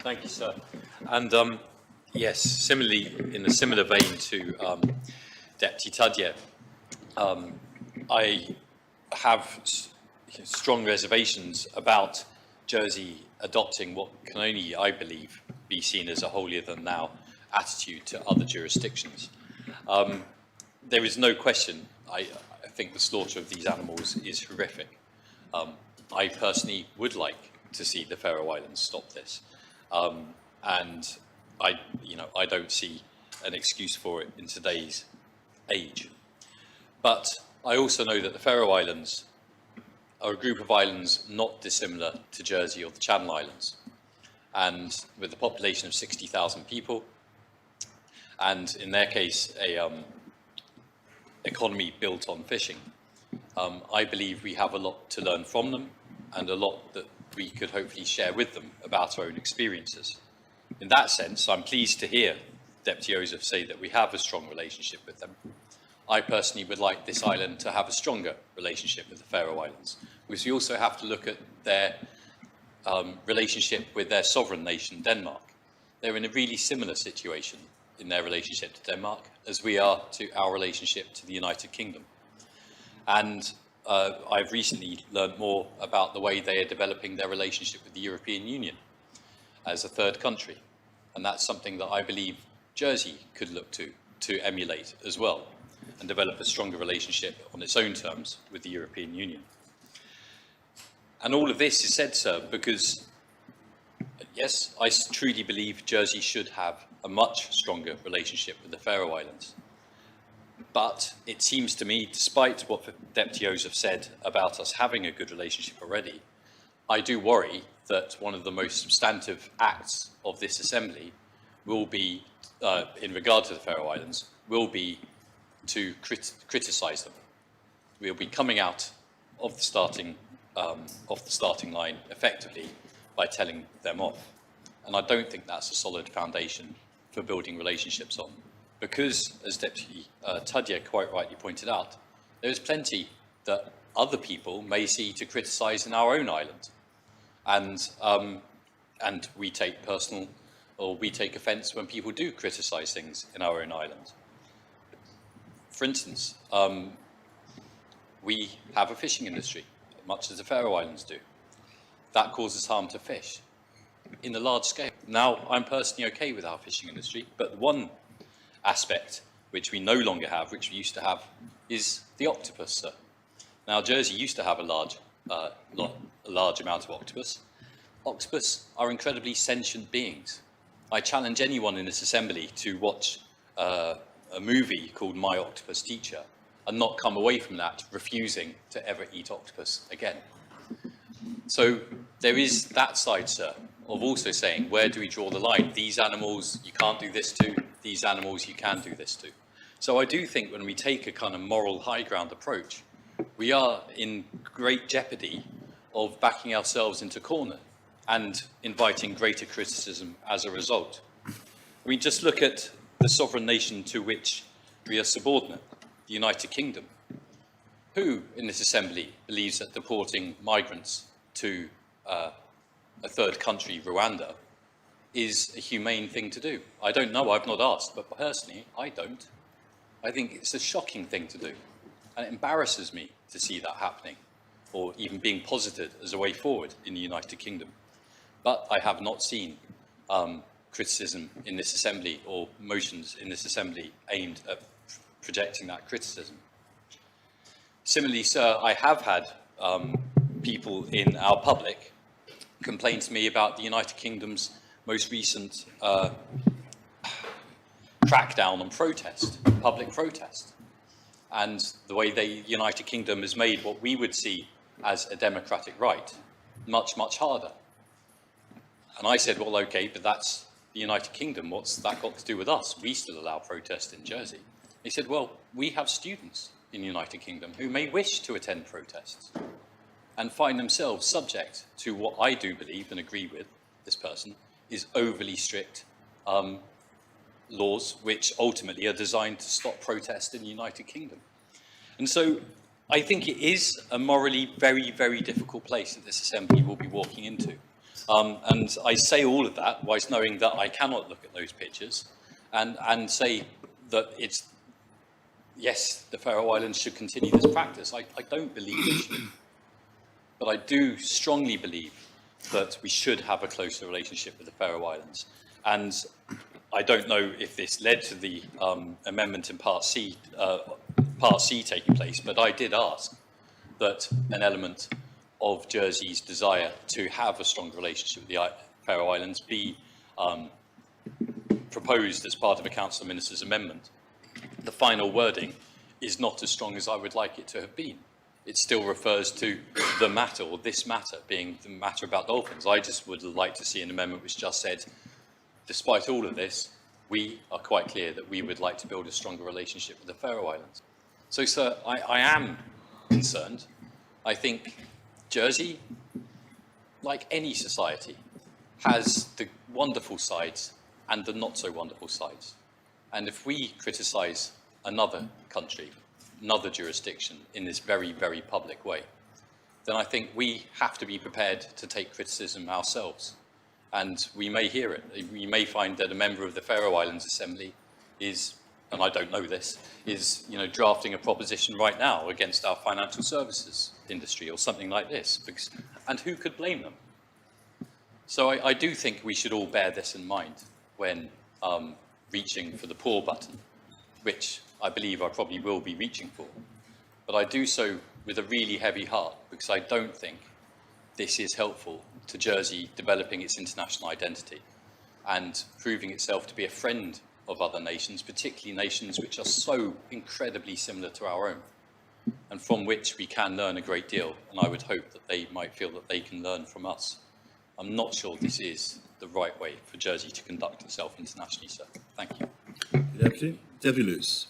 Thank you, sir. And yes, similarly, in a similar vein to Deputy Tudje, I have strong reservations about Jersey adopting what can only, I believe, be seen as a holier-than-thou attitude to other jurisdictions. There is no question, I think the slaughter of these animals is horrific. I personally would like to see the Faroe Islands stop this. And I don't see an excuse for it in today's age. But I also know that the Faroe Islands are a group of islands not dissimilar to Jersey or the Channel Islands. And with a population of 60,000 people, and in their case, a economy built on fishing, I believe we have a lot to learn from them and a lot that we could hopefully share with them about our own experiences. In that sense, I'm pleased to hear Deputy Joseph say that we have a strong relationship with them. I personally would like this island to have a stronger relationship with the Faroe Islands, because we also have to look at their relationship with their sovereign nation, Denmark. They're in a really similar situation in their relationship to Denmark as we are to our relationship to the United Kingdom. And I've recently learned more about the way they are developing their relationship with the European Union as a third country. And that's something that I believe Jersey could look to emulate as well and develop a stronger relationship on its own terms with the European Union. And all of this is said, sir, because, yes, I truly believe Jersey should have a much stronger relationship with the Faroe Islands. But it seems to me, despite what Deputy Joseph said about us having a good relationship already, I do worry that one of the most substantive acts of this assembly will be, in regard to the Faroe Islands, will be to criticise them. We'll be coming out of the starting line effectively by telling them off. And I don't think that's a solid foundation for building relationships on. Because, as Deputy Tudje quite rightly pointed out, there is plenty that other people may see to criticise in our own island. And we take personal, or we take offence when people do criticise things in our own island. For instance, we have a fishing industry, much as the Faroe Islands do. That causes harm to fish in a large scale. Now, I'm personally okay with our fishing industry, but one aspect which we no longer have, which we used to have, is the octopus, sir. Now, Jersey used to have a large amount of octopus. Octopus are incredibly sentient beings. I challenge anyone in this assembly to watch a movie called My Octopus Teacher and not come away from that refusing to ever eat octopus again. So there is that side, sir, of also saying, where do we draw the line? These animals you can't do this to, these animals you can do this to. So I do think when we take a kind of moral high ground approach, we are in great jeopardy of backing ourselves into corner and inviting greater criticism as a result. I mean, just look at the sovereign nation to which we are subordinate, the United Kingdom. Who in this assembly believes that deporting migrants to a third country, Rwanda, is a humane thing to do? I don't know, I've not asked, but personally, I don't. I think it's a shocking thing to do. And it embarrasses me to see that happening, or even being posited as a way forward in the United Kingdom. But I have not seen criticism in this assembly or motions in this assembly aimed at projecting that criticism. Similarly, sir, I have had people in our public complain to me about the United Kingdom's most recent crackdown on protest, public protest, and the way the United Kingdom has made what we would see as a democratic right much, much harder. And I said, well, okay, but that's the United Kingdom. What's that got to do with us? We still allow protest in Jersey. He said, well, we have students in the United Kingdom who may wish to attend protests and find themselves subject to what I do believe and agree with this person is overly strict laws which ultimately are designed to stop protest in the United Kingdom. And so I think it is a morally very, very difficult place that this assembly will be walking into. And I say all of that whilst knowing that I cannot look at those pictures and say that it's, yes, the Faroe Islands should continue this practice. I don't believe they should. But I do strongly believe that we should have a closer relationship with the Faroe Islands. And I don't know if this led to the amendment in Part C taking place, but I did ask that an element of Jersey's desire to have a stronger relationship with the Faroe Islands be proposed as part of a Council of Ministers amendment. The final wording is not as strong as I would like it to have been. It still refers to the matter, or this matter, being the matter about dolphins. I just would like to see an amendment which just said, despite all of this, we are quite clear that we would like to build a stronger relationship with the Faroe Islands. So, sir, I am concerned. I think Jersey, like any society, has the wonderful sides and the not so wonderful sides. And if we criticise another country, another jurisdiction in this very, very public way, then I think we have to be prepared to take criticism ourselves. And we may hear it. We may find that a member of the Faroe Islands Assembly is, and I don't know this, is drafting a proposition right now against our financial services industry or something like this. And who could blame them? So I do think we should all bear this in mind when reaching for the pour button, which I believe I probably will be reaching for. But I do so with a really heavy heart, because I don't think this is helpful to Jersey developing its international identity and proving itself to be a friend of other nations, particularly nations which are so incredibly similar to our own, and from which we can learn a great deal. And I would hope that they might feel that they can learn from us. I'm not sure this is the right way for Jersey to conduct itself internationally, sir. Thank you. Deputy Lewis.